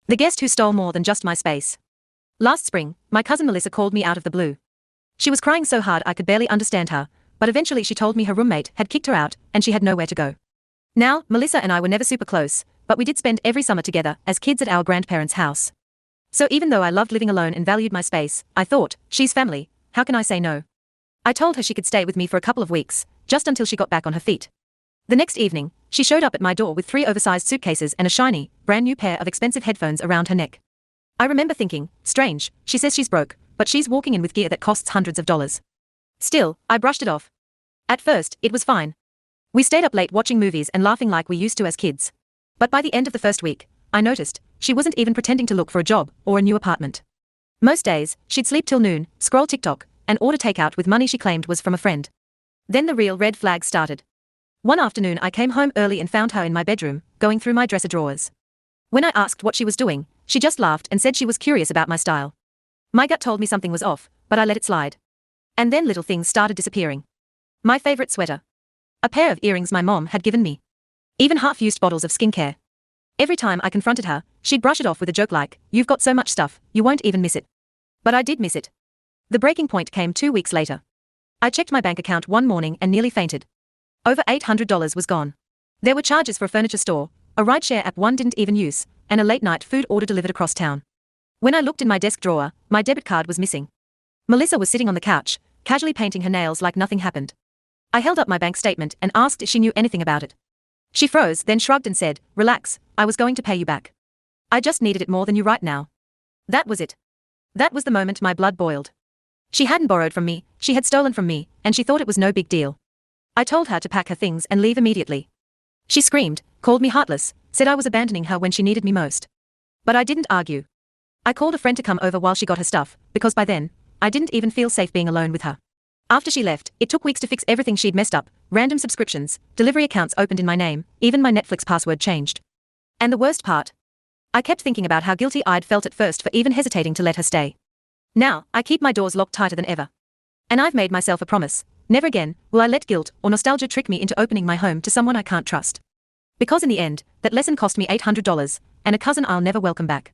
The guest who stole more than just my space. Last spring, my cousin Melissa called me out of the blue. She was crying so hard I could barely understand her, but eventually she told me her roommate had kicked her out and she had nowhere to go. Now, Melissa and I were never super close, but we did spend every summer together as kids at our grandparents' house. So even though I loved living alone and valued my space, I thought, she's family, how can I say no? I told her she could stay with me for a couple of weeks, just until she got back on her feet. The next evening, she showed up at my door with 3 oversized suitcases and a shiny, brand new pair of expensive headphones around her neck. I remember thinking, strange, she says she's broke, but she's walking in with gear that costs hundreds of dollars. Still, I brushed it off. At first, it was fine. We stayed up late watching movies and laughing like we used to as kids. But by the end of the first week, I noticed, she wasn't even pretending to look for a job or a new apartment. Most days, she'd sleep till noon, scroll TikTok, and order takeout with money she claimed was from a friend. Then the real red flags started. One afternoon I came home early and found her in my bedroom, going through my dresser drawers. When I asked what she was doing, she just laughed and said she was curious about my style. My gut told me something was off, but I let it slide. And then little things started disappearing. My favorite sweater. A pair of earrings my mom had given me. Even half-used bottles of skincare. Every time I confronted her, she'd brush it off with a joke like, "You've got so much stuff, you won't even miss it." But I did miss it. The breaking point came 2 weeks later. I checked my bank account one morning and nearly fainted. Over $800 was gone. There were charges for a furniture store, a rideshare app one didn't even use, and a late-night food order delivered across town. When I looked in my desk drawer, my debit card was missing. Melissa was sitting on the couch, casually painting her nails like nothing happened. I held up my bank statement and asked if she knew anything about it. She froze, then shrugged and said, "Relax, I was going to pay you back. I just needed it more than you right now." That was it. That was the moment my blood boiled. She hadn't borrowed from me, she had stolen from me, and she thought it was no big deal. I told her to pack her things and leave immediately. She screamed, called me heartless, said I was abandoning her when she needed me most. But I didn't argue. I called a friend to come over while she got her stuff, because by then, I didn't even feel safe being alone with her. After she left, it took weeks to fix everything she'd messed up, random subscriptions, delivery accounts opened in my name, even my Netflix password changed. And the worst part? I kept thinking about how guilty I'd felt at first for even hesitating to let her stay. Now, I keep my doors locked tighter than ever. And I've made myself a promise. Never again will I let guilt or nostalgia trick me into opening my home to someone I can't trust. Because in the end, that lesson cost me $800, and a cousin I'll never welcome back.